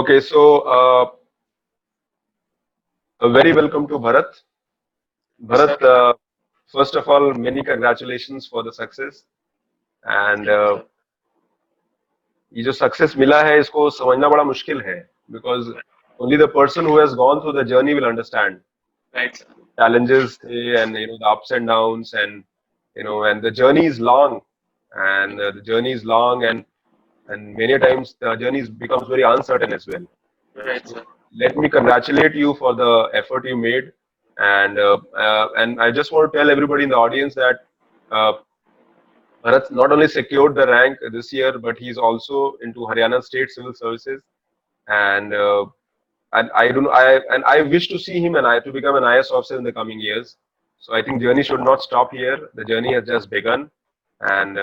Okay, so a very welcome to Bharat. Yes, Bharat, sir. first of all, many congratulations for the success. And Thank you, sir. ये जो success मिला है इसको समझना बड़ा मुश्किल है because only the person who has gone through the journey will understand Right, sir. challenges and the ups and downs and and the journey is long and many times the journey becomes very uncertain as well. Right, So sir. let me congratulate you for the effort you made, and I just want to tell everybody in the audience that uh, Bharat not only secured the rank this year, but he's also into Haryana State Civil Services, and uh, and I wish to see him and I to become an IS officer in the coming years. So I think journey should not stop here. The journey has just begun, and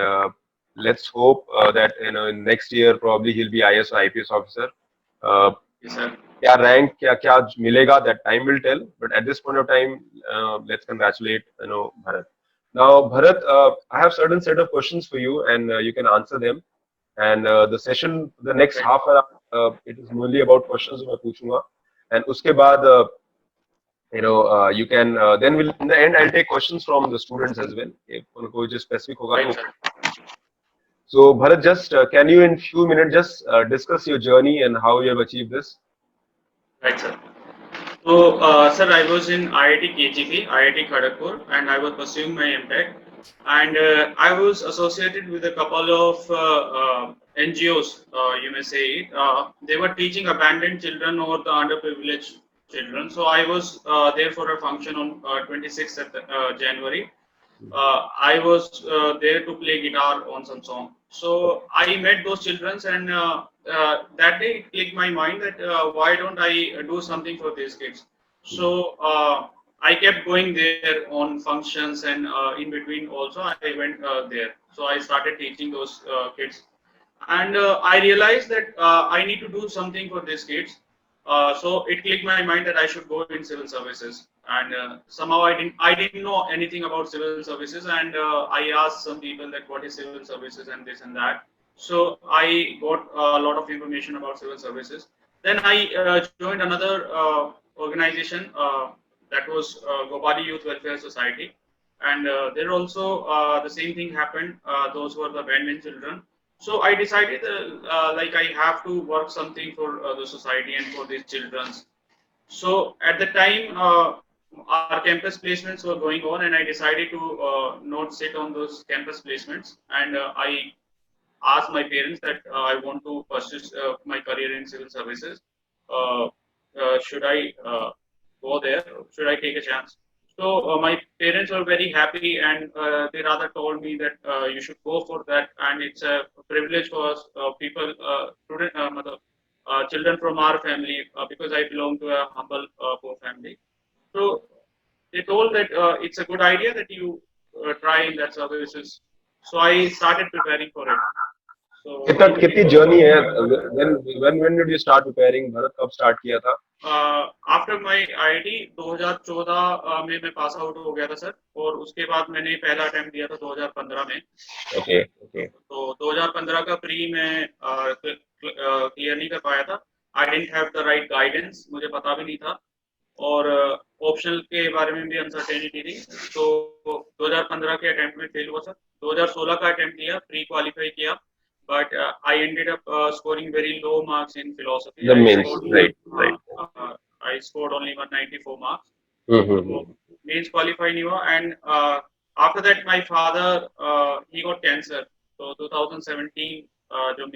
let's hope that in next year probably he'll be IS or IPS officer. Uh, Yes, sir. क्या rank क्या क्या मिलेगा that time will tell, but at this point of time let's congratulate Bharat. Now Bharat, I have certain set of questions for you and you can answer them, and the session, the next Right. half an hour, it is mainly about questions मैं पूछूंगा, and उसके बाद you can then will in the end I'll take questions from the students as well if उनको कुछ specific होगा Right, तो. sir. So Bharat, just can you in few minutes just discuss your journey and how you have achieved this? Right, sir. So, sir, I was in IIT KGP, IIT Kharagpur, and I was pursuing my MTech. And I was associated with a couple of NGOs, you may say it. They were teaching abandoned children or the underprivileged children. So I was there for a function on 26th of January. I was there to play guitar on some song. So I met those children, and that day it clicked my mind that why don't I do something for these kids? So I kept going there on functions, and in between also I went there. So I started teaching those kids, and I realized that I need to do something for these kids. So it clicked my mind that I should go in civil services, and somehow I didn't know anything about civil services, and I asked some people that what is civil services and this and that. So I got a lot of information about civil services. Then I joined another organization that was Gopali Youth Welfare Society, and there also the same thing happened. Those were the abandoned children. So I decided like I have to work something for the society and for these children. So at the time, our campus placements were going on, and I decided to not sit on those campus placements, and I asked my parents that I want to pursue my career in civil services. Uh, should I go there? Should I take a chance? So my parents were very happy, and they rather told me that you should go for that, and it's a privilege for us people, children from our family, because I belong to a humble poor family. So they told that it's a good idea that you try in that services. So I started preparing for it. So कितना in कितनी journey है when did you start preparing Bharat, कब start किया था? After my IIT 2014 में मैं pass out हो गया था सर, और उसके बाद मैंने पहला अटेम्प्ट दिया था 2015 में। Okay, okay. तो 2015 का प्री में क्लियर नहीं कर पाया था। I didn't have the right guidance, मुझे पता भी नहीं था, और ऑप्शनल के बारे में भी अनसर्टेनिटी थी। तो 2015 के अटेम्प्ट में फेल हुआ सर। 2016 का अटेम्प्ट दिया, प्री क्वालिफाई किया, but I ended up scoring very low marks in philosophy. The mains, right, right. I scored only 194 marks. Mm-hmm. So mains qualify नहीं हुआ, and after that my father he got cancer. So 2017 जो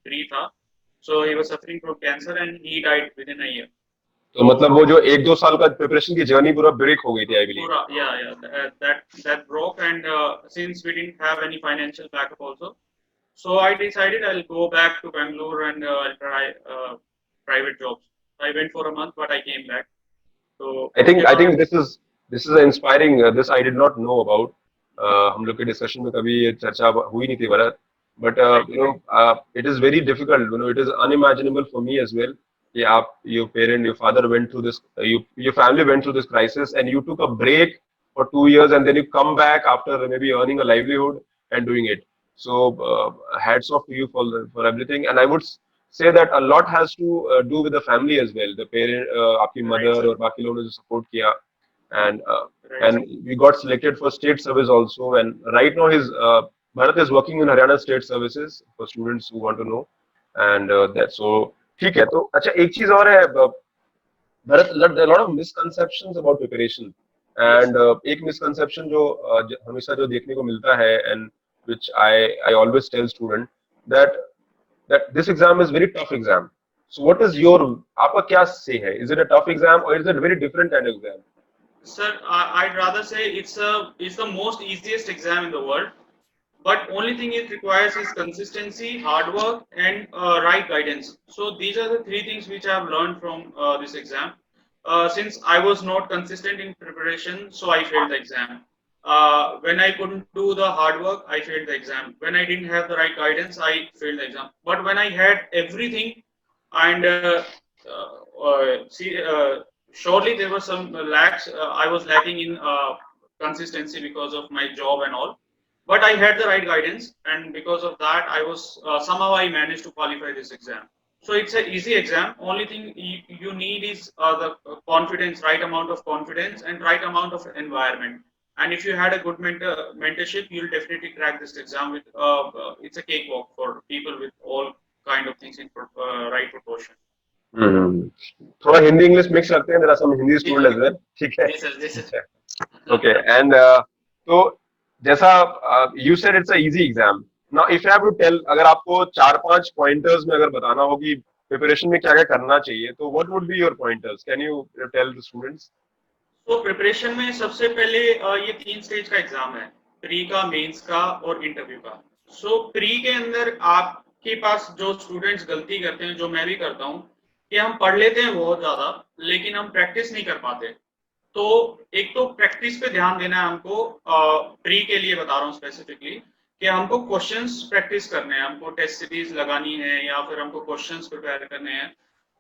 pre था, so he was suffering from cancer and he died within a year. तो मतलब वो जो एक दो साल का प्रिपरेशन की जर्नी पूरा ब्रेक हो गई थी आई बिलीव. पूरा, yeah, that broke, and since we didn't have any financial backup also, so I decided I'll go back to Bangalore and I'll try private jobs. I went for a month, but I came back. So I think this is inspiring. This I did not know about. हम लोग के discussion में कभी ये चर्चा हुई नहीं थी Bharat. But it is very difficult. It is unimaginable for me as well. कि आप, your father went through this, your family went through this crisis, and you took a break for 2 years, and then you come back after maybe earning a livelihood and doing it. So hats off to you for everything. And I would say that a lot has to do with the family as well. The parent, आपकी Right, mother sir. और बाकी लोगों ने जो support किया, and Right, sir. we got selected for state service also. And right now his Bharat is working in Haryana State Services for students who want to know, and that's so. ठीक है, तो अच्छा एक चीज और है Bharat, there are a lot of misconceptions about preparation, Yes. and एक misconception जो हमेशा जो देखने को मिलता है, and which I always tell student that this exam is very tough exam. So what is your, आपका क्या say है? Is it a tough exam or is it a very different kind of exam? Sir, I'd rather say it's the most easiest exam in the world. But only thing it requires is consistency, hard work, and right guidance. So these are the three things which I have learned from this exam. Since I was not consistent in preparation, so I failed the exam. When I couldn't do the hard work, I failed the exam. When I didn't have the right guidance, I failed the exam. But when I had everything, and see, surely there were some lacks. I was lacking in consistency because of my job and all, but I had the right guidance, and because of that, I was somehow I managed to qualify this exam. So it's an easy exam. Only thing you need is the confidence, right amount of confidence, and right amount of environment. And if you had a good mentorship, you'll definitely crack this exam. With it's a cakewalk for people with all kind of things in right proportion. थोड़ा Hindi English mix करते हैं, there are some Hindi ji student as well, ठीक है? जी sir, जी sir. Okay, and तो जैसा you said it's a easy exam. Now if I have to tell, अगर आपको 4-5 pointers में अगर बताना हो कि preparation में क्या क्या करना चाहिए, तो what would be your pointers? Can you tell the students? तो प्रिपरेशन में सबसे पहले ये 3 स्टेज का एग्जाम है, प्री का, मेंस का और इंटरव्यू का. सो प्री के अंदर आपके पास जो स्टूडेंट्स गलती करते हैं, जो मैं भी करता हूँ, कि हम पढ़ लेते हैं बहुत ज्यादा लेकिन हम प्रैक्टिस नहीं कर पाते. तो एक तो प्रैक्टिस पे ध्यान देना है हमको. प्री के लिए बता रहा हूँ स्पेसिफिकली कि हमको क्वेश्चंस प्रैक्टिस करने हैं, हमको टेस्ट सीरीज लगानी है या फिर हमको क्वेश्चंस प्रिपेयर करने हैं.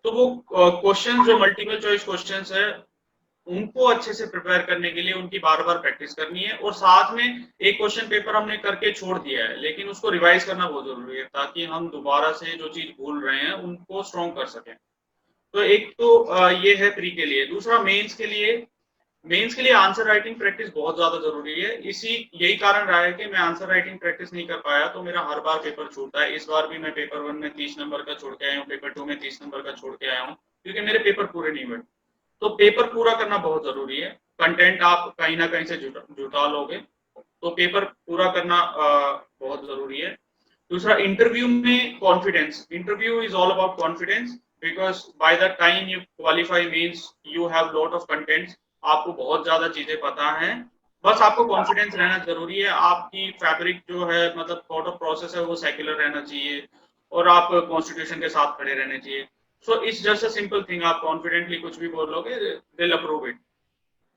तो वो क्वेश्चन जो मल्टीपल चॉइस क्वेश्चंस है, उनको अच्छे से प्रिपेयर करने के लिए उनकी बार बार प्रैक्टिस करनी है. और साथ में एक क्वेश्चन पेपर हमने करके छोड़ दिया है, लेकिन उसको रिवाइज करना बहुत जरूरी है ताकि हम दोबारा से जो चीज भूल रहे हैं उनको स्ट्रॉन्ग कर सकें. तो एक तो ये है प्री के लिए. दूसरा मेंस के लिए आंसर राइटिंग प्रैक्टिस बहुत ज्यादा जरूरी है. यही कारण रहा है कि मैं आंसर राइटिंग प्रैक्टिस नहीं कर पाया, तो मेरा हर बार पेपर छूटता है. इस बार भी मैं पेपर 1 में 30 नंबर का छोड़ के आया हूँ, पेपर 2 में 30 नंबर का छोड़ के आया हूँ, क्योंकि मेरे पेपर पूरे नहीं हुए. तो पेपर पूरा करना बहुत जरूरी है. कंटेंट आप कहीं ना कहीं से जुटा लोगे, तो पेपर पूरा करना बहुत जरूरी है. दूसरा, इंटरव्यू में confidence. Interview is all about confidence, because by the time you qualify means you have lot of contents. आपको बहुत ज्यादा चीजें पता हैं, बस आपको कॉन्फिडेंस रहना जरूरी है. आपकी फैब्रिक जो है, मतलब थॉट ऑफ प्रोसेस है, वो सेक्युलर रहना चाहिए और आप कॉन्स्टिट्यूशन के साथ खड़े रहने चाहिए. So it's just a simple thing. आप कॉन्फिडेंटली कुछ भी बोलोगे, दे विल अप्रूव इट.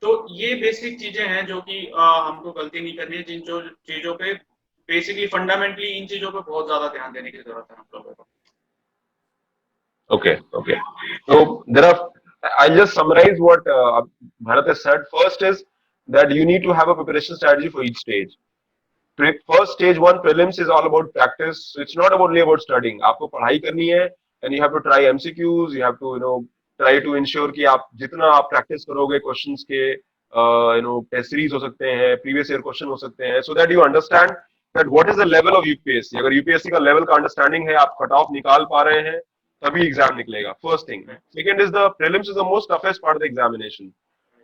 तो ये बेसिक चीजें हैं जो कि हमको गलती नहीं करनी है, जिन जो चीजों पे बेसिकली फंडामेंटली इन चीजों पे बहुत ज्यादा ध्यान देने की जरूरत है हम लोगों को. Okay, okay. So there are, I'll just summarize what Bharat has said. First is that you need to have a preparation strategy for each stage. First stage 1 prelims is all about practice. So it's not only about studying. आपको पढ़ाई करनी है, and you have to try MCQs. You have to try to ensure कि आप जितना आप practice करोगे questions के test series हो सकते हैं, previous year question हो सकते हैं, so that you understand that what is the level of UPSC. अगर UPSC का level का understanding है, आप cut off निकाल पा रहे हैं, तभी एग्जाम निकलेगा. First thing. Second is the prelims is the most toughest part of the examination,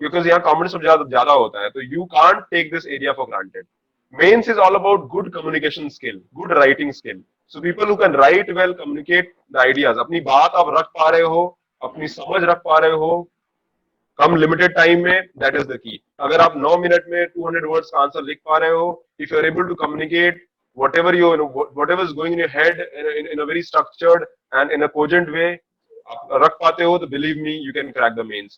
because यहाँ कॉम्पिटिशन ज्यादा होता है, तो you can't take this area for granted. Mains is all about good communication skill, good writing skill. So people who can write well, communicate the ideas, अपनी बात आप रख पा रहे हो, अपनी समझ रख पा रहे हो कम लिमिटेड टाइम में, दैट इज द की. अगर आप 9 मिनट में 200 वर्ड्स का आंसर लिख पा रहे हो, if you are able to communicate whatever is going in your head in a very structured and in a cogent way, आप रख पाते हो, तो believe me, you can crack the mains.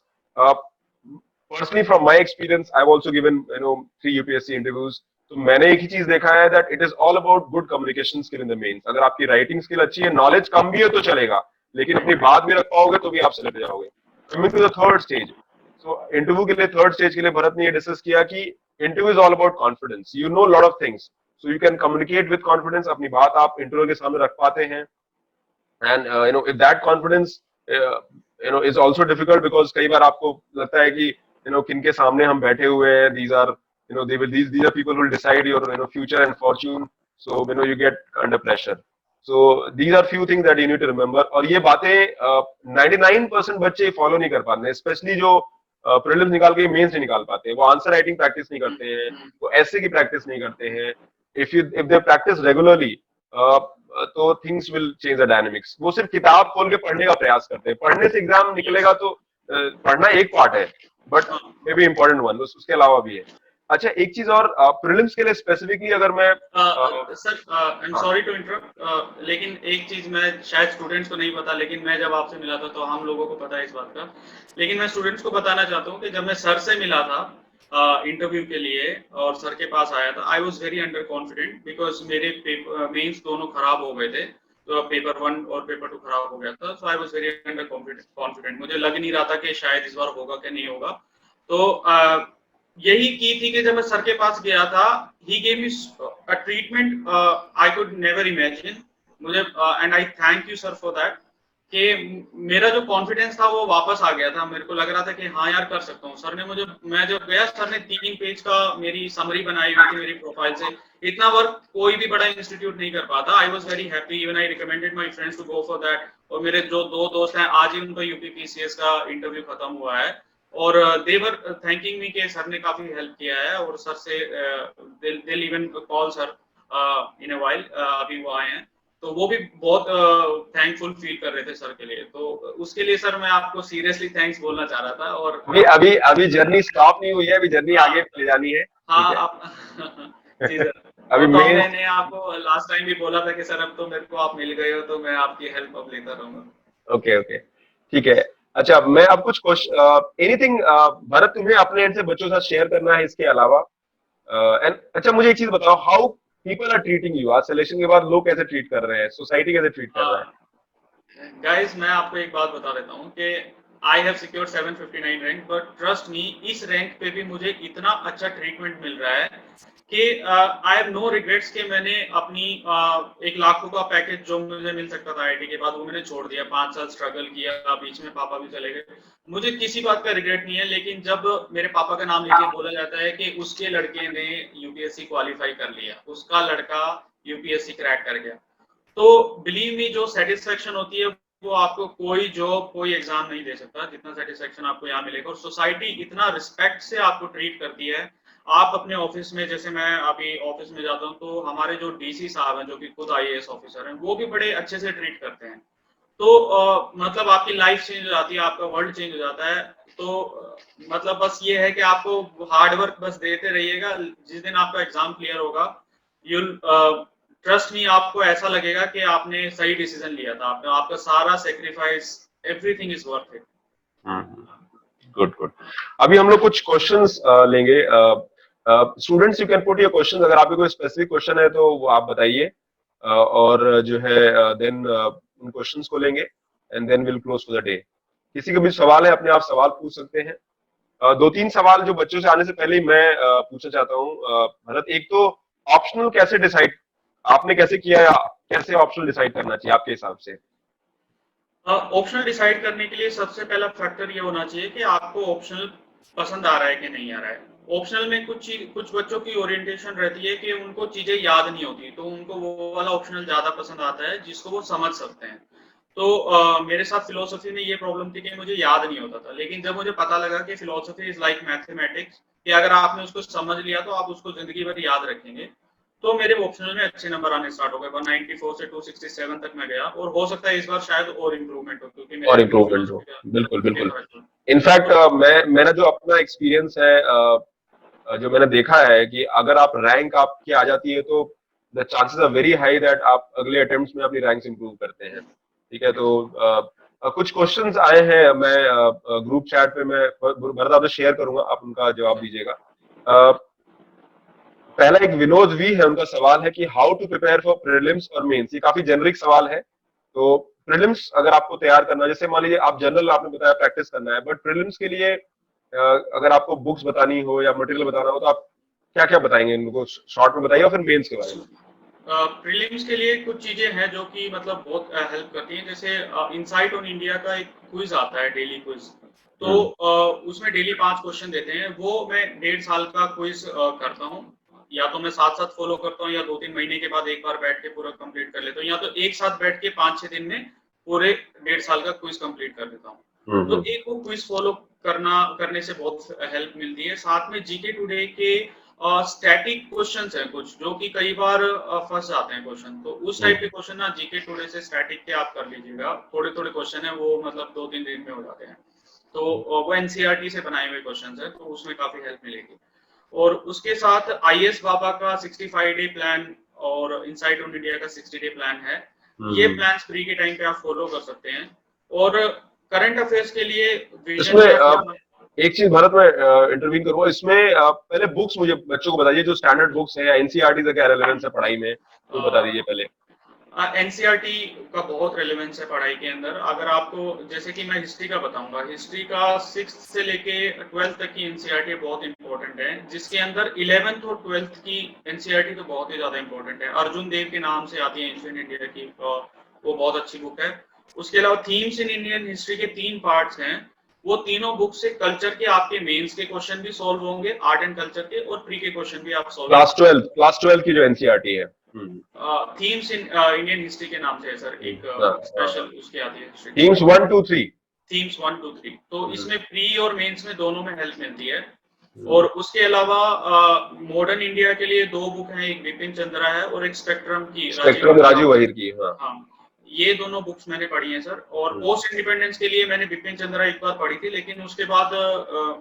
Personally, from my experience, I've also given 3 UPSC interviews. तो मैंने एक ही चीज देखा है, that it is all about good communication skill in the mains. अगर आपकी writing skill अच्छी है, knowledge कम भी है तो चलेगा, लेकिन अपनी बात भी रख पाओगे तो भी आप सेलेक्ट हो जाओगे. Coming to the third stage. So interview के लिए third stage के लिए भरत ने ये डिस्कस किया कि interview is all about confidence. You know a lot of things. So you can communicate with confidence. अपनी बात आप इंटरव्यू के सामने रख पाते हैं. And if that confidence is also difficult, because कई बार आपको लगता है कि किनके सामने हम बैठे हुए हैं, these are these are people who will decide your future and fortune, so you get under pressure. So these are few things that you need to remember. और ये बातें 99% बच्चे फॉलो नहीं कर पाते, स्पेशली जो प्रीलिम्स निकाल के मेंस नहीं निकाल पाते, वो आंसर राइटिंग प्रैक्टिस नहीं करते हैं, वो ऐसे की प्रैक्टिस नहीं करते हैं. इफ दे प्रैक्टिस रेगुलरली, तो things will change the dynamics. वो सिर्फ किताब खोल के पढ़ने का प्रयास करते हैं, पढ़ने से एग्जाम निकलेगा तो पढ़ना एक पार्ट है, but may be important one, उसके अलावा भी है. अच्छा, एक चीज और, प्रीलिम्स के लिए स्पेसिफिकली अगर मैं sir, I am sorry to interrupt, लेकिन एक चीज मैं, शायद स्टूडेंट्स को नहीं पता, लेकिन मैं जब आपसे मिला था तो हम लोगों को पता है इस बात का, लेकिन मैं स्टूडेंट्स को बताना चाहता हूँ कि जब मैं सर से मिला था इंटरव्यू के लिए और सर के पास आया था, आई was very under confident, because मेरे मेंस दोनों खराब हो गए थे, तो पेपर 1 और पेपर 2 खराब हो गया था, so I was very under confident. मुझे लग नहीं रहा था कि शायद इस बार होगा कि नहीं होगा. तो यही की थी कि जब मैं सर के पास गया था, he gave me a treatment I could never imagine. मुझे and I thank you sir for that, कि मेरा जो कॉन्फिडेंस था वो वापस आ गया था. मेरे को लग रहा था कि हाँ यार कर सकता हूँ. सर ने मुझे, मैं जब गया, सर ने 3 पेज का मेरी समरी बनाई हुई थी मेरी प्रोफाइल से. इतना वर्क कोई भी बड़ा इंस्टीट्यूट नहीं कर पाता. I was very happy, even I recommended my friends to go for that. और मेरे जो 2 दोस्त हैं, आज ही उनका यूपीपीसीएस का इंटरव्यू खत्म हुआ है, और दे वर थैंकिंग मी कि सर ने काफी हेल्प किया है, और सर से दिल even call sir in a while. अभी वो आए हैं, तो वो भी बहुत थैंकफुल फील कर रहे थे सर के लिए. तो उसके लिए सर मैं आपको सीरियसली थैंक्स बोलना चाह रहा था. और अभी अभी जर्नी स्टॉप नहीं हुई है, अभी जर्नी आगे ले जानी है. हाँ, आप जी सर. अभी तो मेन, मैंने आपको लास्ट टाइम भी बोला था कि सर अब तो मेरे को आप मिल गए हो, तो मैं आपकी हेल्प अब लेता रहूंगा. ओके ओके, ठीक है. अच्छा, मैं अब कुछ क्वेश्चन, एनीथिंग भरत, तुम्हें अपने एंड से बच्चों के साथ शेयर करना है इसके अलावा? एंड अच्छा, मुझे एक चीज बताओ, how people are treating you आज सिलेक्शन के बाद? लोग कैसे ट्रीट कर रहे हैं, सोसाइटी कैसे ट्रीट कर रहा है? गाइस, मैं आपको एक बात बता देता हूँ कि I have secured 759 rank, but trust me, इस रैंक पे भी मुझे इतना अच्छा ट्रीटमेंट मिल रहा है कि आई हैव नो रिग्रेट्स कि मैंने अपनी 1 लाख का पैकेज जो मुझे मिल सकता था आईआईटी के बाद, वो मैंने छोड़ दिया. 5 साल स्ट्रगल किया, बीच में पापा भी चले गए. मुझे किसी बात का रिग्रेट नहीं है, लेकिन जब मेरे पापा का नाम लेके बोला जाता है कि उसके लड़के ने यूपीएससी क्वालिफाई कर लिया, उसका लड़का यूपीएससी क्रैक कर गया, तो बिलीव मी, जो सेटिस्फेक्शन होती है वो आपको कोई जॉब, कोई एग्जाम नहीं दे सकता जितना सेटिस्फेक्शन आपको यहाँ मिलेगा. और सोसाइटी इतना रिस्पेक्ट से आपको ट्रीट करती है. आप अपने ऑफिस में, जैसे मैं अभी ऑफिस में जाता हूँ, तो हमारे जो डीसी साहब हैं, जो कि खुद आईएएस ऑफिसर हैं, वो भी बड़े अच्छे से ट्रीट करते हैं. तो मतलब आपकी लाइफ चेंज हो जाती है, आपका वर्ल्ड चेंज हो जाता है. तो मतलब बस ये है कि आपको हार्ड वर्क बस देते रहिएगा. जिस दिन आपका एग्जाम क्लियर होगा, यूल ट्रस्ट मी, आपको ऐसा लगेगा कि आपने सही डिसीजन लिया था. आपका सारा sacrifice, everything is worth it. Good good. अभी हम लोग कुछ क्वेश्चंस लेंगे. Students, you can put your questions. अगर आपके कोई स्पेसिफिक क्वेश्चन है तो वो आप बताइए, और जो है देन उन क्वेश्चंस को लेंगे, and then will close for the day. किसी को भी सवाल है, अपने आप सवाल पूछ सकते हैं. 2-3 सवाल जो बच्चों से आने से पहले ही मैं पूछना चाहता हूँ. भरत, एक तो ऑप्शनल कैसे डिसाइड, आपने कैसे किया, कैसे ऑप्शनल डिसाइड करना चाहिए आपके हिसाब से? ऑप्शनल डिसाइड करने के लिए सबसे पहला फैक्टर ये होना चाहिए कि आपको ऑप्शनल पसंद आ रहा है कि नहीं आ रहा है. ऑप्शनल में कुछ बच्चों की ओरिएंटेशन रहती है कि उनको चीजें याद नहीं होती, तो उनको वो वाला ऑप्शनल ज्यादा पसंद आता है जिसको वो समझ सकते हैं. तो मेरे साथ फिलोसफी में ये प्रॉब्लम थी कि मुझे याद नहीं होता था, लेकिन जब मुझे पता लगा कि फिलोसफी इज लाइक मैथमेटिक्स, कि अगर आपने उसको समझ लिया तो आप उसको जिंदगी भर याद रखेंगे, तो मेरे ऑप्शनल में अच्छे नंबर आने स्टार्ट हो गए. 194 से 267 तक मैं गया, और हो सकता है इस बार शायद और इम्प्रूवमेंट हो, क्योंकि और मेरे इम्प्रूवमेंट हो, बिल्कुल बिल्कुल. इनफैक्ट मेरा जो अपना एक्सपीरियंस है, जो मैंने देखा है कि अगर आप रैंक आपकी आ जाती है तो the chances are very high that आप अगले अटेम्प्ट्स में अपनी रैंक्स इंप्रूव करते हैं. ठीक है, तो कुछ क्वेश्चंस आए हैं, मैं ग्रुप चैट पे मैं भरत आपसे शेयर करूंगा, आप उनका जवाब दीजिएगा. पहला एक विनोद वी है, उनका सवाल है कि how to prepare for prelims और मेंस. ये काफी जेनरिक सवाल है. तो प्रीलिम्स अगर आपको तैयार करना, जैसे मान लीजिए आप जनरल, आपने बताया प्रैक्टिस करना है, बट प्रीलिम्स के लिए अगर आपको बुक्स बतानी हो या मटेरियल बताना हो, तो आप क्या क्या बताएंगे इनको? शॉर्ट में बताइए, और फिर मेंस के बारे में. प्रीलिम्स के लिए कुछ चीजें हैं जो कि मतलब बहुत हेल्प करती हैं, जैसे इनसाइट ऑन इंडिया का एक क्विज आता है, डेली क्विज। तो उसमें डेली 5 क्वेश्चन देते हैं, वो मैं 1.5 साल का क्विज करता हूँ। या तो मैं साथ साथ फॉलो करता हूँ, या 2-3 महीने के बाद एक बार बैठ के पूरा कंप्लीट कर लेता हूँ, या तो एक साथ बैठ के 5-6 दिन में पूरे 1.5 साल का क्विज कंप्लीट कर लेता हूँ। तो एक वो क्विज फॉलो करने से बहुत हेल्प मिलती है। साथ में जीके टुडे के स्टैटिक क्वेश्चंस हैं कुछ, जो कि कई बार फंस जाते हैं क्वेश्चन, तो उस टाइप के क्वेश्चन ना जीके टुडे से स्टैटिक के आप कर लीजिएगा। थोड़े थोड़े क्वेश्चन है वो, मतलब 2-3 दिन में हो जाते हैं। तो वो एनसीईआरटी से बनाए हुए क्वेश्चन है, तो उसमें काफी हेल्प मिलेगी। और उसके साथ आईएएस बाबा का 65 डे प्लान और इनसाइट ऑन इंडिया का 60 डे प्लान है। ये प्लान फ्री के टाइम पे आप फॉलो कर सकते हैं। और करंट अफेयर्स के लिए इसमें एक चीज भारत में इंटरव्यू करूंगा इसमें, पहले बुक्स मुझे बच्चों को बताइए, जो स्टैंडर्ड बुक्स हैं, एनसीईआरटी से क्या रेलेवेंस है पढ़ाई में, तो बता दीजिए पहले। एनसीईआरटी का बहुत रेलेवेंस है पढ़ाई के अंदर। अगर आपको, जैसे कि मैं हिस्ट्री का बताऊंगा, हिस्ट्री का 6th से लेके 12th तक की एनसीईआरटी बहुत इंपॉर्टेंट है, जिसके अंदर 11th और 12th की एनसीईआरटी तो बहुत ही ज्यादा इंपॉर्टेंट है। अर्जुन देव के नाम से आती है एंशिएंट इंडिया की, वो बहुत अच्छी बुक है। उसके अलावा थीम्स इन इंडियन हिस्ट्री के 3 पार्ट्स हैं। वो तीनों बुक से कल्चर के आपके मेंस के क्वेश्चन भी सॉल्व होंगे, आर्ट एंड कल्चर के, और प्री के क्वेश्चन भी आप सॉल्व। क्लास 12 की जो एनसीईआरटी है, थीम्स इन इंडियन हिस्ट्री के नाम से है सर, एक स्पेशल उसकी आती है थीम्स 1 2 3। थीम्स 1 2 3, तो इसमें प्री और मेंस में दोनों में हेल्प मिलती है। और उसके अलावा मॉडर्न इंडिया के लिए 2 बुक हैं, एक बिपिन चंद्रा है और एक स्पेक्ट्रम की राजीव वहीर की। हाँ, ये दोनों बुक्स मैंने पढ़ी हैं सर। और पोस्ट इंडिपेंडेंस के लिए मैंने बिपिन चंद्रा एक बार पढ़ी थी, लेकिन उसके बाद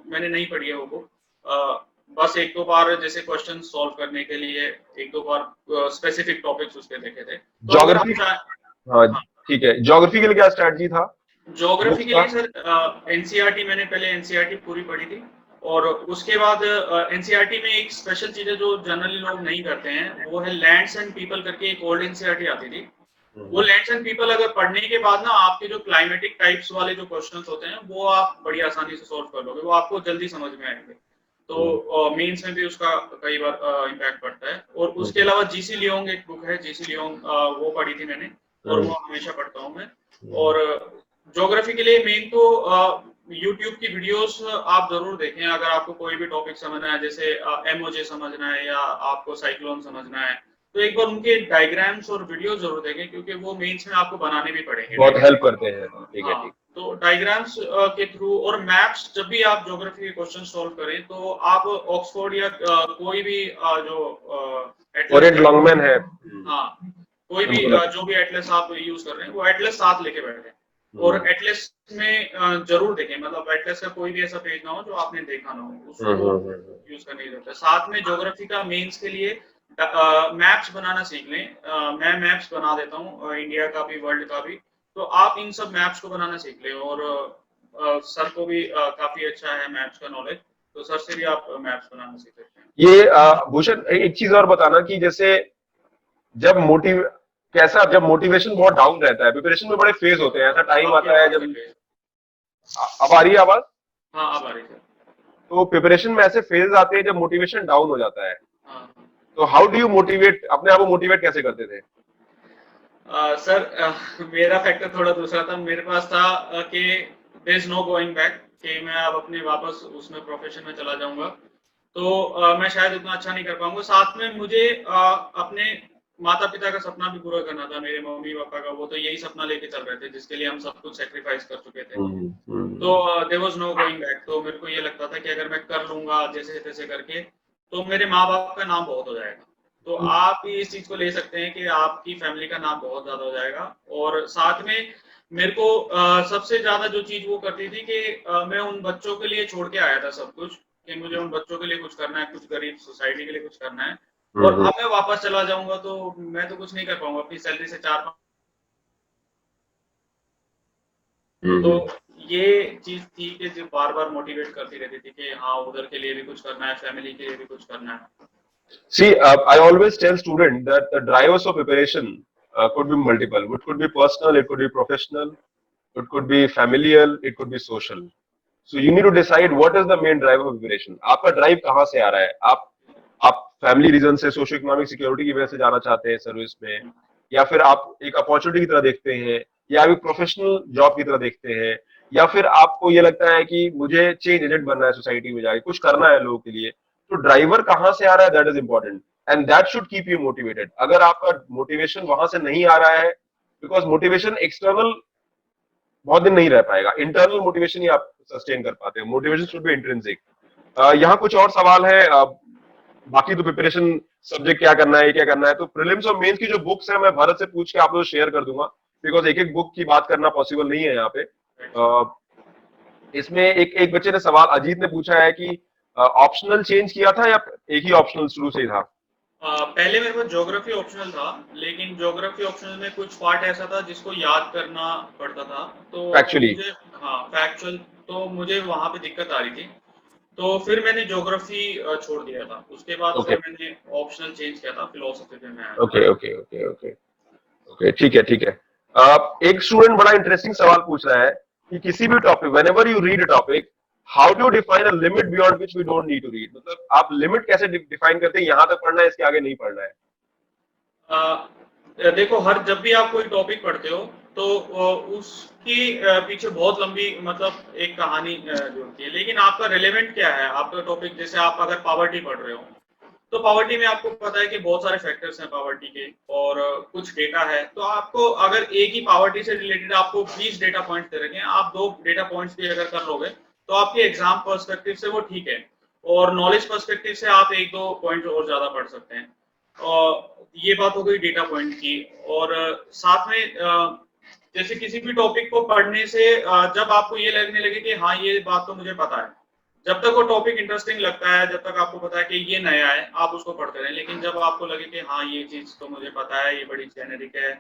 मैंने नहीं पढ़ी है वो बुक। बस 1-2 बार जैसे क्वेश्चन सॉल्व करने के लिए 1-2 बार स्पेसिफिक टॉपिक्स उसके देखे थे। तो ज्योग्राफी, हाँ ठीक है, ज्योग्राफी के लिए क्या स्ट्रेटजी था? ज्योग्राफी के लिए सर एनसीईआरटी मैंने पहले एनसीईआरटी पूरी पढ़ी थी, और उसके बाद एनसीईआरटी में एक स्पेशल चीज है जो जनरली लोग नहीं करते हैं, वो है लैंड्स एंड पीपल करके एक ओल्ड एनसीईआरटी आती थी। वो लैंड्स एंड पीपल अगर पढ़ने के बाद ना, आपके जो क्लाइमेटिक टाइप्स वाले जो क्वेश्चंस होते हैं वो आप बड़ी आसानी से सॉल्व कर लोगे, वो आपको जल्दी समझ में आएंगे। तो मेंस में भी उसका कई बार इम्पैक्ट पड़ता है। और उसके अलावा जीसी लियोंग एक बुक है, जीसी लियोंग, वो पढ़ी थी मैंने, और वो हमेशा पढ़ता हूँ मैं। और ज्योग्राफी के लिए मेन तो यूट्यूब की वीडियोस आप जरूर देखें, अगर आपको कोई भी टॉपिक समझना है, जैसे एमओजे समझना है या आपको साइक्लोन समझना है, तो एक बार उनके डायग्राम्स और वीडियो जरूर देखें, क्योंकि वो मेंस में आपको बनाने भी पड़ेंगे, बहुत हेल्प करते हैं। ठीक है, ठीक। तो डायग्राम्स के थ्रू और मैप्स, जब भी आप ज्योग्राफी के क्वेश्चन सॉल्व करें तो आप ऑक्सफोर्ड या कोई भी जो ओरिएंट लॉन्गमैन है, हाँ, कोई भी जो भी एटलस आप यूज कर रहे हैं, वो एटलस साथ लेके बैठे। और एटलस में जरूर देखें, मतलब एटलस का कोई भी ऐसा पेज ना हो जो आपने देखा ना हो, उसको यूज करने की जरूरत है। साथ में ज्योग्राफी का मेंस के लिए मैप्स बनाना सीख लें। मैं मैप्स बना देता हूँ, इंडिया का भी वर्ल्ड का भी, तो आप इन सब मैप्स को बनाना सीख लें। और सर को भी काफी अच्छा है मैप्स का नॉलेज, तो सर से भी आप मैप्स बनाना सीख सकते हैं। ये भूषण, एक चीज और बताना कि जैसे जब मोटिवेशन बहुत डाउन रहता है, प्रिपरेशन में बड़े फेज होते हैं, ऐसा टाइम आता है जब, अब आ रही है आवाज? हाँ, अब आ रही है। तो प्रिपरेशन में ऐसे फेज आते हैं जब मोटिवेशन डाउन हो जाता है, तो हाउ डू यू मोटिवेट, अपने आप को मोटिवेट कैसे करते थे? सर मेरा फैक्टर थोड़ा दूसरा था। मेरे पास था कि there is no going back, कि मैं अब अपने वापस उसमें प्रोफेशन में चला जाऊंगा, तो मैं शायद उतना अच्छा नहीं कर पाऊंगा। साथ में मुझे अपने माता पिता का सपना भी पूरा करना था, मेरे मम्मी पापा का, वो तो यही सपना लेके चल रहे थे जिसके लिए हम सब कुछ सेक्रीफाइस कर चुके थे। तो there was no going back. तो मेरे को ये लगता था कि अगर मैं कर लूंगा जैसे तैसे करके, तो मेरे माँ बाप का नाम बहुत हो जाएगा। तो आप भी इस चीज को ले सकते हैं कि आपकी फैमिली का नाम बहुत ज्यादा हो जाएगा। और साथ में मेरे को सबसे ज्यादा जो चीज वो करती थी कि मैं उन बच्चों के लिए छोड़ के आया था सब कुछ, कि मुझे उन बच्चों के लिए कुछ करना है, कुछ गरीब सोसाइटी के लिए कुछ करना है। और अब मैं वापस चला जाऊंगा तो मैं तो कुछ नहीं कर पाऊंगा अपनी सैलरी से 4-5। तो ये चीज थी कि जो बार बार मोटिवेट करती रहती थी कि हाँ, उधर के लिए भी कुछ करना है, फैमिली के लिए भी कुछ करना है। See, I always tell students that the drivers of preparation could be multiple. It could be personal, it could be professional, it could be familial, it could be social. So you need to decide what is the main driver of preparation. आपका drive कहाँ से आ रहा है? आप family reason से, socio economic security की वजह से जाना चाहते हैं सर्विस में, या फिर आप एक अपॉर्चुनिटी की तरह देखते हैं, या आप एक प्रोफेशनल जॉब की तरह देखते हैं, या फिर आपको ये लगता है कि मुझे चेंज एजेंट बनना है, सोसाइटी में जाके कुछ करना है लोगों के लिए, तो ड्राइवर कहाँ से आ रहा है, that is important and that should keep you motivated. अगर आपका मोटिवेशन वहां से नहीं आ रहा है, बिकॉज मोटिवेशन एक्सटर्नल बहुत दिन नहीं रह पाएगा, इंटरनल मोटिवेशन ही आप सस्टेन कर पाते हैं। Motivation should be intrinsic. यहाँ कुछ और सवाल है, बाकी तो प्रिपरेशन सब्जेक्ट क्या करना है, क्या करना है, तो प्रीलिम्स और मेंस की जो बुक्स है मैं भारत से पूछ के आप लोग शेयर कर दूंगा, बिकॉज एक एक बुक की बात करना पॉसिबल नहीं है यहाँ पे। इसमें एक एक बच्चे ने सवाल, अजीत ने पूछा है कि ऑप्शनल चेंज किया था या एक ही ऑप्शनल शुरू से ही था? पहले मेरे पास ज्योग्राफी ऑप्शनल था, लेकिन ज्योग्राफी ऑप्शनल में कुछ पार्ट ऐसा था जिसको याद करना पड़ता था, तो एक्चुअली मुझे, हाँ फैक्चुअल, तो मुझे वहां पे दिक्कत आ रही थी, तो फिर मैंने ज्योग्राफी छोड़ दिया था। उसके बाद ओके फिर मैंने ऑप्शनल चेंज किया था, फिलोसफी पे मैं आया। Okay okay okay okay okay, ठीक है ठीक है। एक स्टूडेंट बड़ा इंटरेस्टिंग सवाल पूछ रहा है कि किसी भी topic, whenever you read a topic, how do define a limit beyond which we don't need to read, मतलब आप लिमिट कैसे डिफाइन करते हैं, यहां तक पढ़ना है, इसके आगे नहीं पढ़ना है? देखो, हर जब भी आप कोई टॉपिक पढ़ते हो तो उसकी पीछे बहुत लंबी, मतलब एक कहानी जो होती है, लेकिन आपका रिलेवेंट क्या है आपका टॉपिक। जैसे आप अगर पावर्टी पढ़ रहे हो, तो पावर्टी में आपको पता है कि बहुत सारे फैक्टर्स हैं पावर्टी के, और कुछ डेटा है, तो आपको अगर एक ही पावर्टी से रिलेटेड आपको 20 डेटा पॉइंट्स दे रखे हैं, आप 2 डेटा पॉइंट्स भी अगर कर लोगे तो आपके एग्जाम पर्सपेक्टिव से वो ठीक है, और नॉलेज पर्सपेक्टिव से आप 1-2 पॉइंट और ज्यादा पढ़ सकते हैं। और ये बात हो गई डेटा पॉइंट की। और साथ में जैसे किसी भी टॉपिक को पढ़ने से जब आपको ये लगने लगे कि हाँ ये बात तो मुझे पता है, जब तक वो टॉपिक इंटरेस्टिंग लगता है, जब तक आपको पता है कि ये नया है, आप उसको पढ़ते रहें। लेकिन जब आपको लगे कि हाँ ये चीज तो मुझे पता है, ये बड़ी जेनेरिक है,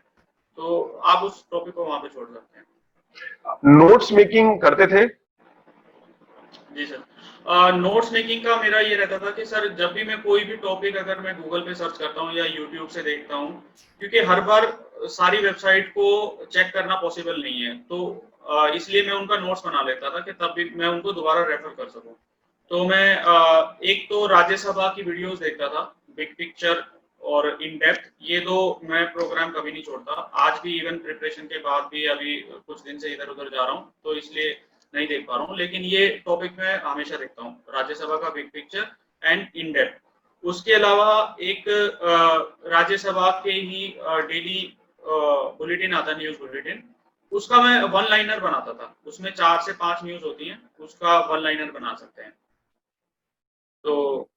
तो आप उस टॉपिक को वहां पे छोड़ सकते हैं। नोट्स मेकिंग करते थे? जी सर, नोट्स मेकिंग का मेरा ये रहता था कि सर जब भी मैं कोई भी टॉपिक अगर मैं गूगल पे सर्च करता हूँ या यूट्यूब से देखता हूँ, क्योंकि हर बार सारी वेबसाइट को चेक करना पॉसिबल नहीं है, तो इसलिए मैं उनका नोट्स बना लेता था कि तब भी मैं उनको दोबारा रेफर कर सकूँ। तो मैं एक तो राज्यसभा की वीडियोस देखता था, बिग पिक्चर और इन डेप्थ, ये दो मैं प्रोग्राम कभी नहीं छोड़ता। आज भी इवन प्रिपरेशन के बाद भी अभी कुछ दिन से इधर उधर जा रहा हूँ, तो इसलिए नहीं देख पा रहा हूँ, लेकिन ये टॉपिक मैं हमेशा देखता हूँ, राज्यसभा का big picture and in depth. उसके अलावा एक राज्यसभा के ही डेली बुलेटिन आता, न्यूज बुलेटिन, उसका मैं वन लाइनर बनाता था। उसमें 4 से 5 न्यूज होती हैं, उसका वन लाइनर बना सकते हैं, तो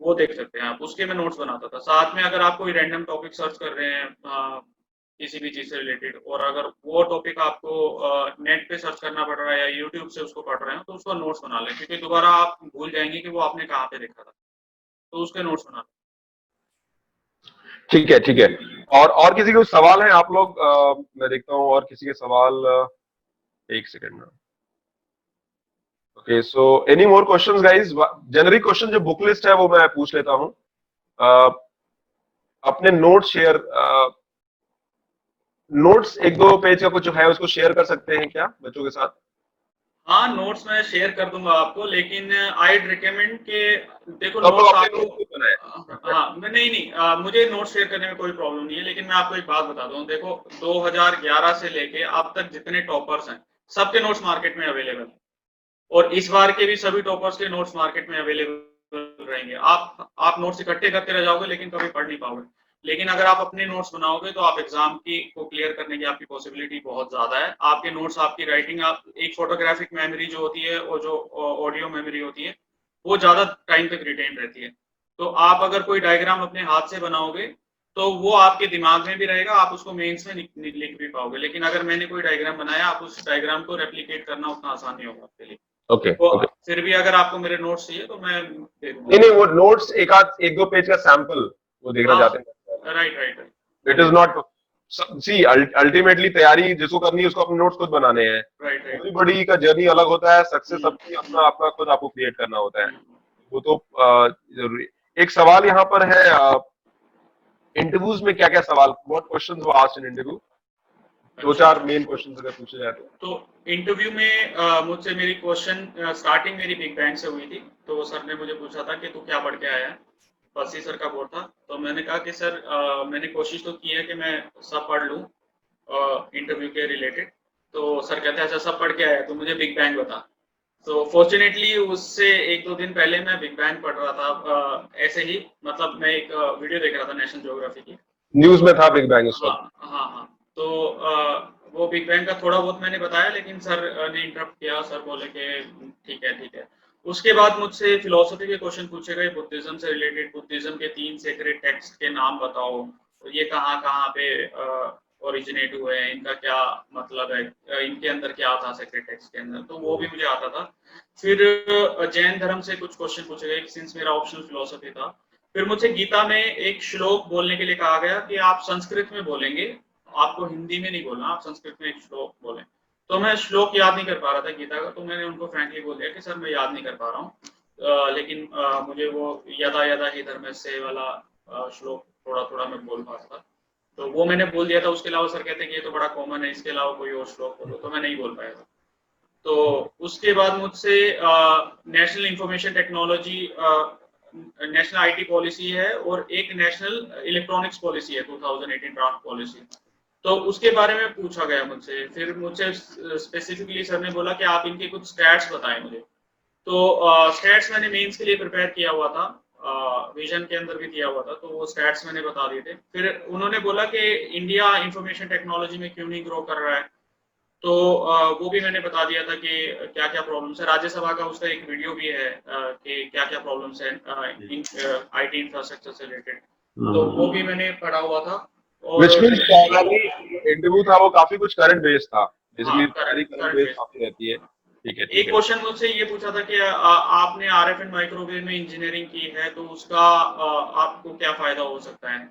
वो देख सकते हैं आप। उसके मैं नोट्स बनाता था। साथ में अगर आप कोई रैंडम टॉपिक सर्च कर रहे हैं किसी भी चीज से रिलेटेड, और अगर वो टॉपिक आपको नेट पे सर्च करना पड़ रहा है या यूट्यूब से उसको पढ़ रहे हो, तो उसका नोट्स बना लें, क्योंकि दोबारा आप भूल जाएंगे कि वो आपने कहाँ पे देखा था, तो उसके नोट्स बना लें। ठीक है ठीक है। और किसी के सवाल है आप लोग? मैं देखता हूँ और किसी के सवाल, एक सेकंड में। Okay, so any more questions guys? Generally question जो बुक लिस्ट है वो मैं पूछ लेता हूँ। अपने नोट्स शेयर, नोट्स 1-2 पेज का कुछ है उसको शेयर कर सकते हैं क्या बच्चों के साथ? हाँ, नोट्स मैं शेयर कर दूंगा आपको, लेकिन आई रिकमेंड के, देखो तो आप लोग नोट्स अपने आपको, नोट्स खुद बनाए? हाँ नहीं नहीं, मुझे नोट्स शेयर करने में कोई प्रॉब्लम नहीं है, लेकिन मैं आपको एक बात बता दूं। देखो 2011 से लेके अब तक जितने टॉपर्स हैं, सबके नोट्स मार्केट में अवेलेबल हैं, और इस बार के भी सभी टॉपर्स के नोट्स मार्केट में अवेलेबल रहेंगे। आप नोट्स इकट्ठे करते रह जाओगे, लेकिन कभी पढ़ नहीं पाओगे। लेकिन अगर आप अपने नोट्स बनाओगे तो आप एग्जाम की को क्लियर करने की आपकी पॉसिबिलिटी बहुत ज्यादा है। आपके नोट्स, आपकी राइटिंग, आप एक फोटोग्राफिक मेमोरी जो होती है और जो ऑडियो मेमोरी होती है, वो ज्यादा टाइम तक रिटेन रहती है। तो आप अगर कोई डायग्राम अपने हाथ से बनाओगे तो वो आपके दिमाग में भी रहेगा, आप उसको मेंस में लिख भी पाओगे। लेकिन अगर मैंने कोई डायग्राम बनाया, आप उस डायग्राम को रेप्लिकेट करना उतना आसान नहीं होगा आपके लिए। ओके तो ओके। फिर भी अगर आपको मेरे नोट्स चाहिए तो मैं दे दूंगा। नहीं नहीं, वो नोट्स एक आध 1-2 पेज का सैंपल वो देखना हाँ, चाहते हैं। Right right right, it is not, see ultimately तैयारी जिसको करनी है उसको अपने नोट्स खुद बनाने हैं। Right right. एवरीबॉडी का जर्नी अलग होता है, सक्सेस सबकी अपना अपना खुद आपको क्रिएट करना होता है, वो तो जरूरी। एक सवाल यहाँ पर है, इंटरव्यूज में क्या क्या सवाल, what questions were asked in interview? 2-4 main questions अगर पूछे जाए तो इंटरव्यू में मुझसे मेरी क्वेश्चन स्टार्टिंग मेरी बिग बैंग से हुई थी। तो सर ने मुझे पूछा था कि तू क्या पढ़ के आया है, पर्सी सर का बोर्ड था। तो मैंने कहा कि सर मैंने कोशिश तो की है कि मैं सब पढ़ लूँ इंटरव्यू के रिलेटेड। तो सर कहते हैं अच्छा सब पढ़ के आया तो मुझे बिग बैंग बता। तो फॉर्चुनेटली उससे 1-2 दिन पहले मैं बिग बैंग पढ़ रहा था ऐसे ही, मतलब मैं एक वीडियो देख रहा था नेशनल ज्योग्राफी की। न्यूज में था बिग बैंग उस हाँ वक्त। हाँ हाँ। तो वो बिग बैंग का थोड़ा बहुत मैंने बताया, लेकिन सर ने इंटरप्ट किया। सर बोले कि ठीक है ठीक है। उसके बाद मुझसे फिलोसफी के क्वेश्चन पूछे गए, बुद्धिज्म से रिलेटेड। बुद्धिज्म के 3 सेक्रेड टेक्स्ट के नाम बताओ, तो ये कहाँ कहाँ पे ओरिजिनेट हुए हैं, इनका क्या मतलब है, इनके अंदर क्या था सेक्रेड टेक्स्ट के अंदर, तो वो भी मुझे आता था। फिर जैन धर्म से कुछ क्वेश्चन पूछे गए, सिंस मेरा ऑप्शनल फिलोसफी था। फिर मुझसे गीता में एक श्लोक बोलने के लिए कहा गया कि आप संस्कृत में बोलेंगे, आपको हिंदी में नहीं बोलना, आप संस्कृत में एक श्लोक बोलें। तो मैं श्लोक याद नहीं कर पा रहा था गीता का, तो मैंने उनको फ्रैंकली बोल दिया कि सर मैं याद नहीं कर पा रहा हूँ, लेकिन मुझे वो यदा यदा ही धर्मस्य वाला श्लोक थोड़ा थोड़ा मैं बोल पा रहा था। तो वो मैंने बोल दिया था। उसके अलावा सर कहते हैं कि ये तो बड़ा कॉमन है, इसके अलावा कोई और श्लोक बोलो, तो मैं नहीं बोल पाया था। तो उसके बाद मुझसे national information technology, national IT policy है और एक नेशनल इलेक्ट्रॉनिक्स पॉलिसी है 2018 ड्राफ्ट पॉलिसी। तो उसके बारे में पूछा गया मुझसे। फिर मुझसे स्पेसिफिकली सर ने बोला कि आप इनके कुछ स्टैट्स बताएं मुझे। तो स्टैट्स मैंने मेंस के लिए प्रिपेयर किया हुआ था, विजन के अंदर भी दिया हुआ था, तो वो स्टैट्स मैंने बता दिए थे। फिर उन्होंने बोला कि इंडिया इंफॉर्मेशन टेक्नोलॉजी में क्यों नहीं ग्रो कर रहा है, तो वो भी मैंने बता दिया था कि क्या क्या प्रॉब्लम्स है। राज्यसभा का उसका एक वीडियो भी है कि क्या क्या प्रॉब्लम्स है आईटी इंफ्रास्ट्रक्चर से रिलेटेड, तो वो भी मैंने पढ़ा हुआ था। और विच मीन्स पहला इंटरव्यू था वो काफी कुछ करंट बेस्ड था, हाँ, बेसिकली तैयारी current current current based based. काफी रहती है। ठीक है ठीक एक है। क्वेश्चन मुझसे ये पूछा था कि आपने आरएफ एंड माइक्रोवेव में इंजीनियरिंग की है, तो उसका आपको क्या फायदा हो सकता है।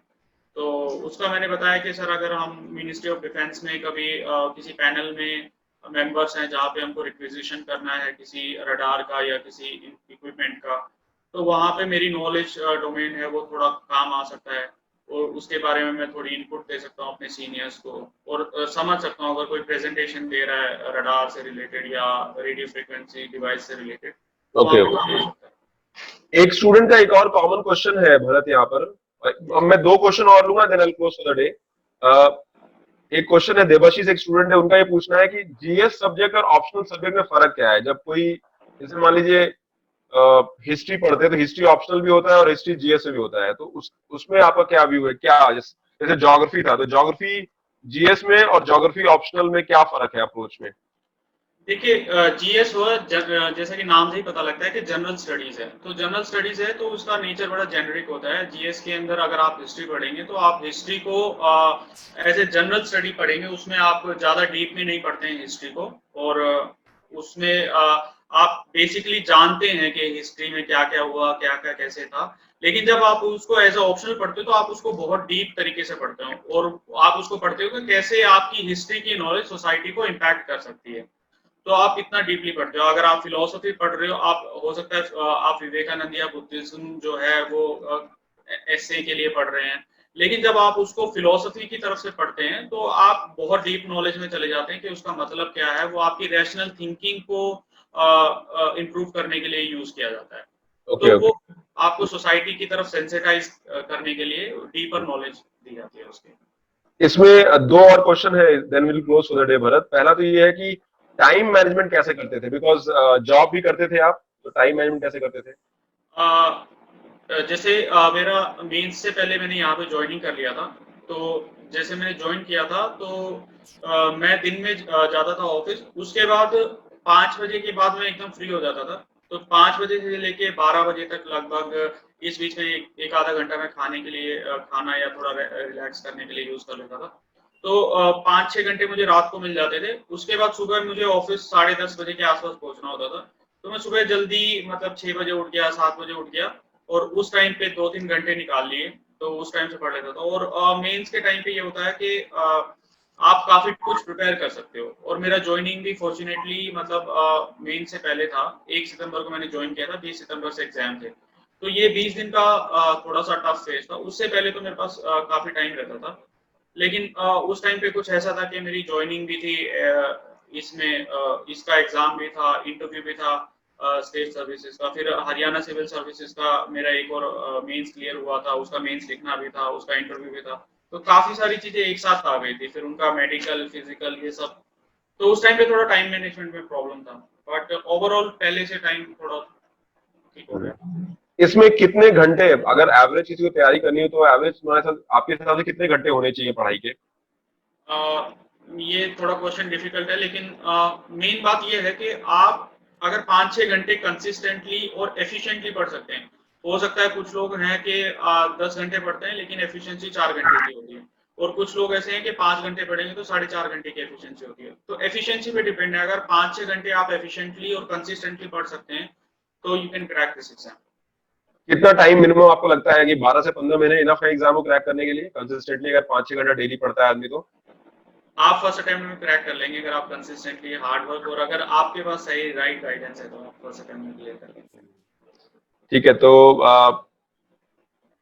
तो उसका मैंने बताया कि सर अगर हम मिनिस्ट्री ऑफ डिफेंस में कभी किसी पैनल में मेंबर्स हैं जहाँ पे हमको रिक्विजिशन करना है किसी रडार का या किसी इक्विपमेंट का, तो वहाँ पे मेरी नॉलेज डोमेन है वो थोड़ा काम आ सकता है, और उसके बारे में मैं थोड़ी इनपुट दे सकता हूँ अपने सीनियर्स को, और समझ सकता हूँ अगर कोई प्रेजेंटेशन दे रहा है रडार से रिलेटेड या रेडियो फ्रिक्वेंसी डिवाइस से रिलेटेड, तो वहाँ ओके पे काम ओके। आ सकता है। एक स्टूडेंट का एक और कॉमन क्वेश्चन है भरत यहाँ पर। जी अब मैं 2 क्वेश्चन और लूंगा, then I will close for the day. एक क्वेश्चन है, देवाशीष एक स्टूडेंट है, उनका ये पूछना है कि जीएस सब्जेक्ट और ऑप्शनल सब्जेक्ट में फर्क क्या है। जब कोई जैसे मान लीजिए हिस्ट्री पढ़ते हैं तो हिस्ट्री ऑप्शनल भी होता है और हिस्ट्री जीएस में भी होता है, तो उसमें आपका क्या व्यू है, क्या जैसे ज्योग्राफी था तो ज्योग्राफी जीएस में और ज्योग्राफी ऑप्शनल में क्या फर्क है अप्रोच में। देखिए जीएस हुआ जैसा कि नाम से ही पता लगता है कि जनरल स्टडीज है, तो जनरल स्टडीज है तो उसका नेचर बड़ा जेनरिक होता है। जीएस के अंदर अगर आप हिस्ट्री पढ़ेंगे तो आप हिस्ट्री को एज ए जनरल स्टडी पढ़ेंगे, उसमें आप ज़्यादा डीप में नहीं पढ़ते हैं हिस्ट्री को। और उसमें आप बेसिकली जानते हैं कि हिस्ट्री में क्या क्या हुआ, क्या क्या कैसे था। लेकिन जब आप उसको एज ए ऑप्शनल पढ़ते हो तो आप उसको बहुत डीप तरीके से पढ़ते हो, और आप उसको पढ़ते हो कि कैसे आपकी हिस्ट्री की नॉलेज सोसाइटी को इम्पैक्ट कर सकती है। तो आप इतना डीपली पढ़ते हो। अगर आप फिलोसफी पढ़ रहे हो, आप हो सकता है आप विवेकानंद या बुद्धिज्म जो है वो एसए के लिए पढ़ रहे हैं, लेकिन जब आप उसको फिलोसफी की तरफ से पढ़ते हैं तो आप बहुत डीप नॉलेज में चले जाते हैं कि उसका मतलब क्या है। वो आपकी रैशनल थिंकिंग को इम्प्रूव करने के लिए यूज किया जाता है। ओके तो ओके। वो आपको सोसाइटी की तरफ सेंसिटाइज करने के लिए डीपर नॉलेज दी जाती है उसके। इसमें 2 और क्वेश्चन है, then will close for the day Bharat. पहला तो ये है कि टाइम मैनेजमेंट कैसे करते थे, बिकॉज जॉब भी करते थे आप, तो टाइम मैनेजमेंट कैसे करते थे। जैसे मेरा मेंस से पहले मैंने यहाँ पे ज्वाइनिंग कर लिया था। तो जैसे मैंने ज्वाइन किया था तो मैं दिन में जाता था ऑफिस। उसके बाद 5 बजे के बाद मैं एकदम फ्री हो जाता था। तो 5 बजे से लेके 12 बजे तक लगभग इस बीच में एक आधा घंटा मैं खाने के लिए खाना या थोड़ा रिलैक्स करने के लिए यूज कर लेता था। तो 5-6 घंटे मुझे रात को मिल जाते थे। उसके बाद सुबह मुझे ऑफिस 10:30 बजे के आसपास पहुंचना होता था। तो मैं सुबह जल्दी मतलब 6 बजे उठ गया, 7 बजे उठ गया, और उस टाइम पे 2-3 घंटे निकाल लिए, तो उस टाइम से पढ़ लेता था। और मेंस के टाइम पे ये होता है कि आप काफी कुछ प्रिपेयर कर सकते हो। और मेरा ज्वाइनिंग भी फॉर्चुनेटली मतलब मेंस से पहले था। 1 सितंबर को मैंने ज्वाइन किया था, 20 सितंबर से एग्जाम थे। तो ये 20 दिन का थोड़ा सा टफ फेज था। उससे पहले तो मेरे पास काफी टाइम रहता था। लेकिन उस टाइम पे कुछ ऐसा था कि मेरी ज्वाइनिंग भी थी, इसमें इसका एग्जाम भी था, इंटरव्यू भी था। स्टेट सर्विसेज का, फिर हरियाणा सिविल सर्विसेज का मेरा एक और मेंस क्लियर हुआ था, उसका मेंस लिखना भी था, उसका इंटरव्यू भी था। तो काफी सारी चीजें एक साथ आ गई थी, फिर उनका मेडिकल फिजिकल ये सब। तो उस टाइम पे थोड़ा टाइम मैनेजमेंट में प्रॉब्लम था, बट ओवरऑल पहले से टाइम थोड़ा ठीक हो गया। इसमें कितने घंटे, अगर एवरेज किसी को तैयारी करनी हो तो एवरेज तुम्हारे साथ आपके हिसाब से कितने घंटे होने चाहिए पढ़ाई के? अ, ये थोड़ा क्वेश्चन डिफिकल्ट है, लेकिन मेन बात ये है कि आप अगर 5-6 घंटे कंसिस्टेंटली और एफिशिएंटली पढ़ सकते हैं। हो सकता है कुछ लोग हैं कि 10 घंटे पढ़ते हैं लेकिन एफिशिएंसी 4 घंटे की होती है, और कुछ लोग ऐसे हैं कि 5 घंटे पढ़ेंगे तो 4.5 घंटे की एफिशिएंसी होती है। तो एफिशिएंसी पे डिपेंड है, अगर 5-6 घंटे आप एफिशिएंटली और कंसिस्टेंटली पढ़ सकते हैं तो you can crack this exam. कितना टाइम मिनिमम आपको लगता है कि 12 से 15 महीने इनफ है एग्जाम को क्रैक करने के लिए कंसिस्टेंटली, अगर 5-6 घंटा डेली पढ़ता है आदमी तो? आप फर्स्ट अटेम्प्ट में क्रैक कर लेंगे अगर आप कंसिस्टेंटली हार्ड वर्क और अगर आपके पास सही राइट गाइडेंस है तो आप फर्स्ट अटेम्प्ट में क्लियर कर लेंगे। ठीक है, तो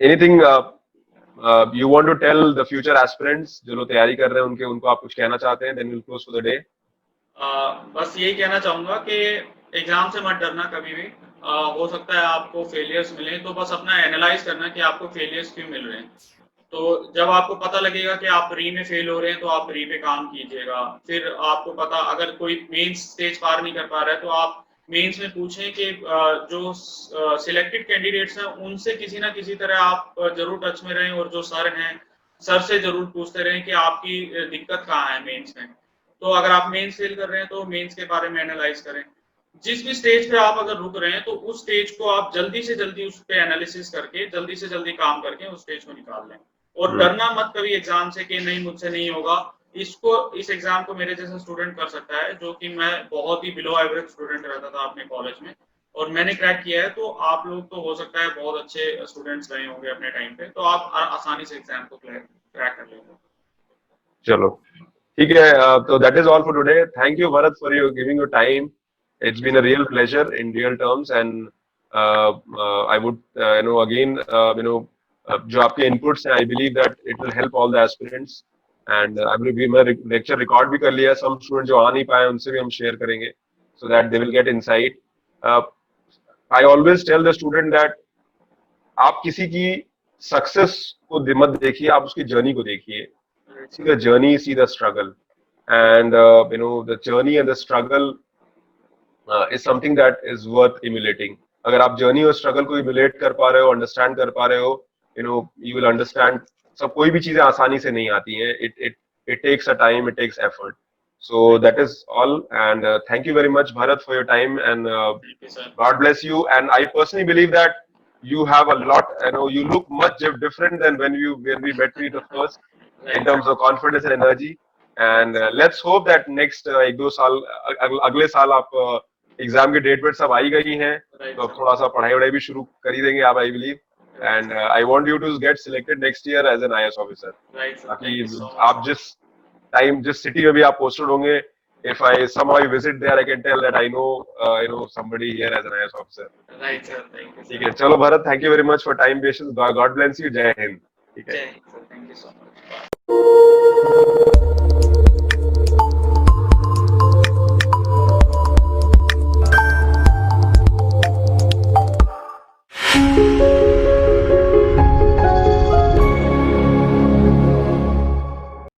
anything you want to tell the future aspirants जो लोग तैयारी कर रहे हैं, उनके उनको आप कुछ कहना चाहते हैं? Then will close for the day. बस यही कहना चाहूंगा कि एग्जाम से मत डरना कभी भी। हो सकता है आपको फेलियर्स मिले, तो बस अपना एनालाइज करना कि आपको फेलियर्स क्यों मिल रहे हैं। तो जब आपको पता लगेगा कि आप प्री में फेल हो रहे हैं तो आप प्री पे काम कीजिएगा। फिर आपको पता, अगर कोई मेंस स्टेज पार नहीं कर पा रहा है तो आप मेंस में पूछें कि जो सिलेक्टेड कैंडिडेट्स हैं उनसे किसी ना किसी तरह आप जरूर टच में रहें, और जो सर हैं सर से जरूर पूछते रहें कि आपकी दिक्कत कहाँ है मेंस में। तो अगर आप मेंस फेल कर रहे हैं तो मेंस के बारे में एनालाइज करें। जिस भी स्टेज पे आप अगर रुक रहे हैं तो उस स्टेज को आप जल्दी से जल्दी उस पे एनालिसिस करके जल्दी से जल्दी काम करके उस स्टेज को निकाल लें। और डरना मत कभी एग्जाम से कि नहीं मुझसे नहीं होगा। इस एग्जाम को मेरे जैसा स्टूडेंट कर सकता है, जो कि मैं बहुत ही बिलो एवरेज स्टूडेंट रहता था अपने कॉलेज में, और मैंने क्रैक किया है। तो आप लोग तो हो सकता है बहुत अच्छे स्टूडेंट्स रहे होंगे अपने टाइम पे, तो आप आसानी से एग्जाम को क्रैक कर लेंगे। चलो ठीक है, तो that is all for today. Thank you Bharat for you giving your time. It's been a real pleasure in real terms, and I would again जो आपके inputs हैं, I believe that it will help all the aspirants, and I will be मैं lecture record भी कर लिया, some students जो आ नहीं पाए उनसे भी हम share करेंगे so that they will get insight. uh, I always tell the student that आप किसी की सक्सेस को मत देखिए, आप उसकी जर्नी को देखिए। See the journey, see the struggle, and the journey and the struggle is something that is worth emulating. अगर आप जर्नी और स्ट्रगल को इम्यूलेट कर पा रहे हो, अंडरस्टैंड कर पा रहे हो, you will understand सब कोई भी चीजें आसानी से नहीं आती हैं. It takes a time, it takes effort. So that is all, and thank you very much, Bharat, for your time, and God bless you. And I personally believe that you have a lot. You look much different than when we met you the first, in terms of confidence and energy. And let's hope that next एक दो साल अगले साल आप exam के date wait सब आई गई हैं, तो अब थोड़ा सा पढ़ाई वढ़ाई भी शुरू कर ही देंगे आप, I believe. And I want you to get selected next year as an IAS officer, ताकि आप जिस सिटी में भी आप पोस्टेड होंगे, if I somehow visit there, I can tell that I know somebody here as an IAS officer. Right, sir. Thank you. ठीक है, चलो Bharat, thank you very much for time, patience. God bless you. जय हिंद. ठीक है. Thank you so much. Bye.